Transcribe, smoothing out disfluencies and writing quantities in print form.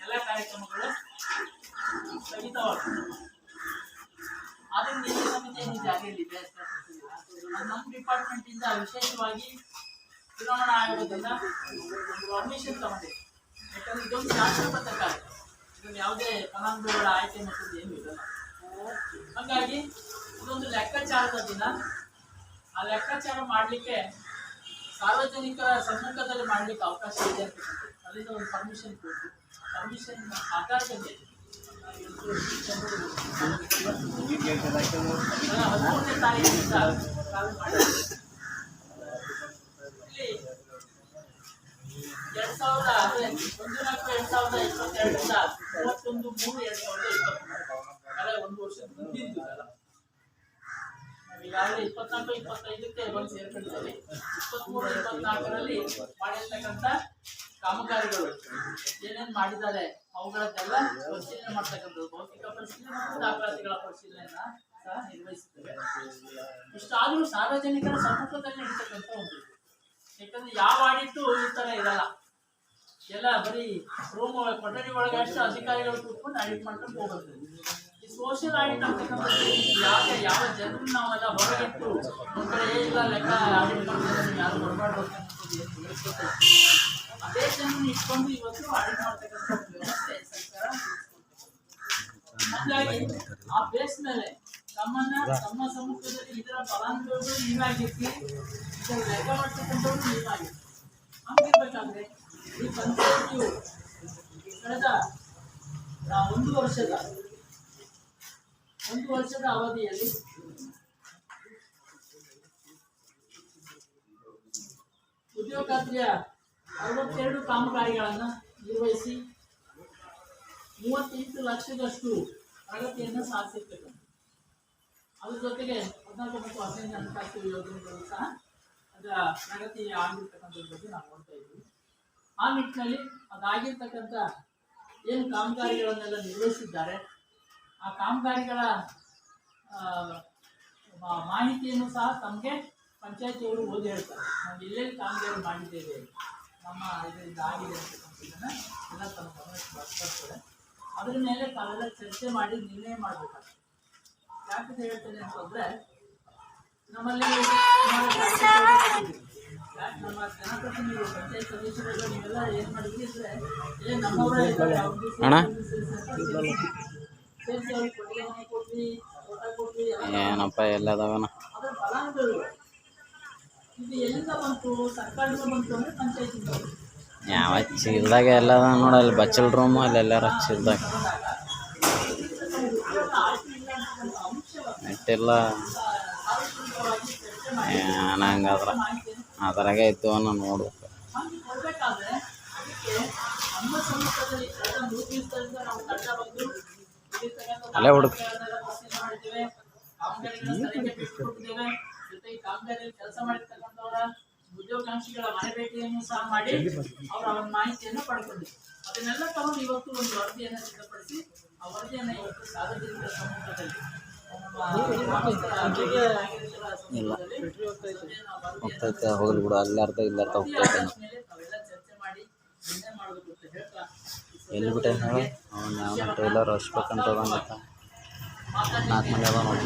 ಎಲ್ಲ ಕಾರ್ಯಕ್ರಮಗಳು ಸ್ಥಗಿತವಾಗ್ತದೆ. ಆದ್ರೆ ನೀತಿ ಸಮಿತಿ ಜಾರಿಯಲ್ಲಿದೆ. ನಮ್ಮ ಡಿಪಾರ್ಟ್ಮೆಂಟ್ ಇಂದ ವಿಶೇಷವಾಗಿ ಚುನಾವಣಾ ಆಯೋಗದಿಂದ ಪರ್ಮಿಷನ್ ತಗೊಂಡಿದೆ. ಯಾಕಂದ್ರೆ ಇದೊಂದು ಶಾಸನಬದ್ಧ ಕಾರ್ಯ, ಇದನ್ನು ಯಾವುದೇ ಫಲಾನುಭವಿಗಳ ಆಯ್ಕೆ ಮತ್ತು ಏನು ಇರಲ್ಲ. ಹಾಗಾಗಿ ಇದೊಂದು ಲೆಕ್ಕಾಚಾರದ ದಿನ. ಆ ಲೆಕ್ಕಾಚಾರ ಮಾಡಲಿಕ್ಕೆ ಸಾರ್ವಜನಿಕರ ಸಮ್ಮುಖದಲ್ಲಿ ಮಾಡಲಿಕ್ಕೆ ಅವಕಾಶ ಇದೆ ಅಂತ ಅಲ್ಲಿಂದ ಒಂದು ಪರ್ಮಿಷನ್ ಕೊಟ್ಟು ಪರ್ಮಿಷನ್ ಆಧಾರದಲ್ಲಿ 13ನೇ ತಾರೀಕಿನಿಂದ ಪ್ರಾರಂಭ ಮಾಡಿದೆ. ಇಲ್ಲಿ 1/4/2022ರಿಂದ 31/3/2023 ಒಂದು ವರ್ಷದ ಮುಂದಿನ ಈಗಾಗಲೇ 24-25ಕ್ಕೆ ಬಂದು ಸೇರ್ಕೊಂಡಿದ್ದೇವೆ. 23-24ರಲ್ಲಿ ಮಾಡಿರ್ತಕ್ಕಂಥ ಕಾಮಗಾರಿಗಳು ಏನೇನು ಮಾಡಿದ್ದಾರೆ ಅವುಗಳನ್ನೆಲ್ಲ ಪರಿಶೀಲನೆ ಮಾಡ್ತಕ್ಕಂಥದ್ದು, ಭೌತಿಕ ಪರಿಶೀಲನೆ ಮತ್ತು ದಾಖಲಾತಿಗಳ ಪರಿಶೀಲನೆಯನ್ನ ಸಹ ನಿರ್ವಹಿಸುತ್ತೇವೆ. ಇಷ್ಟಾದರೂ ಸಾರ್ವಜನಿಕರ ಸಮ್ಮುಖದಲ್ಲಿ ನಡೀತಕ್ಕಂಥ ಒಂದು, ಯಾಕಂದ್ರೆ ಯಾವ ಆಡಿಟ್ಟು ಈ ತರ ಇರಲ್ಲ. ಎಲ್ಲ ಬರೀ ರೂಮ್ ಕೊಠಡಿ ಒಳಗೆ ಅಷ್ಟು ಅಧಿಕಾರಿಗಳು ಕೂತ್ಕೊಂಡು ಆಡಿಟ್ ಮಾಡ್ಕೊಂಡು ಹೋಗುತ್ತೆ. ಈ ಸೋಷಿಯಲ್ ಆಡಿಟ್ ಆಗ್ತಕ್ಕಂಥದ್ದು ಯಾವ ಜನರು ನಾವೆಲ್ಲ ಹೊರಗಿಟ್ಟು ಒಂದು ಕಡೆ ಇಲ್ಲ ಲೆಕ್ಕ ಆಡಿಟ್ ಮಾಡ್ತಾರೆ, ಯಾರು ಹೊರಬಾರ್ದು ಅಂತ ಅದೇ ಜನರನ್ನು ಇಟ್ಕೊಂಡು ಇವತ್ತು ಆಡಿಟ್ ಮಾಡ್ತಕ್ಕಂಥ ವ್ಯವಸ್ಥೆ ಸರ್ಕಾರ. ಹಾಗಾಗಿ ಆ ಬೇಸ್ ಮೇಲೆ ತಮ್ಮ ಸಮ್ಮುಖದಲ್ಲಿ ಇದರ ಫಲಾನುಭವಿಗಳು ನೀವಾಗಿರ್ತೀವಿ, ಇದರ ಲೆಕ್ಕ ಮಾಡ್ತಕ್ಕಂಥವ್ರು ನೀವಾಗಿರ್ತೀವಿ. ಹಂಗಿರ್ಬೇಕಾದ್ರೆ ಈ ಪಂಚಾಯತಿಯು ಕಳೆದ ಒಂದು ವರ್ಷದ ಅವಧಿಯಲ್ಲಿ ಉದ್ಯೋಗ ಖಾತ್ರಿಯ 62 ಕಾಮಗಾರಿಗಳನ್ನು ನಿರ್ವಹಿಸಿ 38 ಲಕ್ಷದಷ್ಟು ಪ್ರಗತಿಯನ್ನು ಸಾಧಿಸಿರ್ತಕ್ಕಂಥ. ಅದ್ರ ಜೊತೆಗೆ 14 ಮತ್ತು 15 ಹಣಕಾಸು ಯೋಜನೆಗಳು ಸಹ ಅದರ ಪ್ರಗತಿ ಆಗಿರ್ತಕ್ಕಂಥದ್ರ ಬಗ್ಗೆ ನಾವು ನೋಡ್ತಾ ಇದ್ದೀವಿ. ಆ ನಿಟ್ಟಿನಲ್ಲಿ ಅದಾಗಿರ್ತಕ್ಕಂಥ ಏನು ಕಾಮಗಾರಿಗಳನ್ನೆಲ್ಲ ನಿರ್ವಹಿಸಿದ್ದಾರೆ ಆ ಕಾಮಗಾರಿಗಳ ಮಾಹಿತಿಯನ್ನು ಸಹ ತಮಗೆ ಪಂಚಾಯತಿಯವರು ಓದಿ ಹೇಳ್ತಾರೆ. ನಾವು ಎಲ್ಲೆಲ್ಲಿ ಕಾಮಗಾರಿ ಮಾಡಿದ್ದೇವೆ, ನಮ್ಮ ಇದರಿಂದ ಆಗಿದೆ ಅಂತಕ್ಕಂಥದ್ದನ್ನು ಎಲ್ಲ ತಮ್ಮ ಗಮನಕ್ಕೆ ಬರ್ತದೆ. ಅದರ ಮೇಲೆ ತಾವೆಲ್ಲ ಚರ್ಚೆ ಮಾಡಿ ನಿರ್ಣಯ ಮಾಡಬೇಕಾಗ್ತದೆ. ಯಾಕೆ ಹೇಳ್ತೇನೆ ಅಂತಂದರೆ, ನಮ್ಮಲ್ಲಿ ನಮ್ಮ ಜನಪ್ರತಿನಿಧಿಗಳು ಪಂಚಾಯತ್ ಸದಸ್ಯರುಗಳು ನೀವೆಲ್ಲ ಏನು ಮಾಡಿದ್ರಿ ಅಂದರೆ ನಮ್ಮವರೇ ಸೇರಿಸಿ ಅವ್ರಿಗೆ ಕೊಟ್ಟಿಗೆ ಮನೆ ಕೊಟ್ವಿ, ಊಟ ಕೊಟ್ವಿ, ಏನಪ್ಪ ಎಲ್ಲದವನ ಅದರ ಫಲಾನುಭವಿಗಳು ಇದು ಎಲ್ಲಿಂದ ಬಂತು, ಸರ್ಕಾರದಿಂದ ಬಂತು ಅಂದರೆ ಪಂಚಾಯತಿಂದ. ಯಾವ ಚೀಲ್ದಾಗ ಎಲ್ಲ ನೋಡಲ್ಲಿ ಬಚ್ಚಲ್ ರೂಮು ಅಲ್ಲೆಲ್ಲಾರ ಚೀಲ್ದಾಗ ನೆಟ್ಟಿಲ್ಲ ಏನಂಗಾದ್ರ ಅದರಾಗೆ ಇತ್ತು ಅನ್ನೋ ನೋಡ್ಬೇಕು. ಅಲ್ಲೇ ಹುಡುಕ ಕೆಲಸ ಮಾಡಿರ್ತಕ್ಕಂಥವರ ಉದ್ಯೋಗಾಂಶಿಗಳ ಮನೆ ಭೇಟಿಯನ್ನು ಸಹ ಮಾಡಿ ಅವರ ಮಾಹಿತಿಯನ್ನು ಪಡ್ಕೊಂಡಿದ್ದಾರೆ. ಅದನ್ನೆಲ್ಲ ತಗೊಂಡು ಇವತ್ತು ಒಂದು ವರದಿಯನ್ನು ಸಿದ್ಧಪಡಿಸಿ ಆ ವರದಿಯನ್ನು ಇವತ್ತು ಸಾರ್ವಜನಿಕರ ಸಮ್ಮುಖದಲ್ಲಿ ಹೋಗ್ತೈತೆ ಹೋಗ್ಲಿ ಬಿಡು, ಅಲ್ಲಾರ್ದ ಇಲ್ಲಾರ್ದ ಹೋಗ್ತೈತೆ. ಎಲ್ಲಿ ಬಿಟ್ಟೆ ಹೇಳು, ಅವನು ಯಾವ ಟೈಲರ್ ಹಚ್ಬೇಕಂತ ಬಂದತ್ತ 4 ಮಂದಿ ಅದ ನೋಡಿ.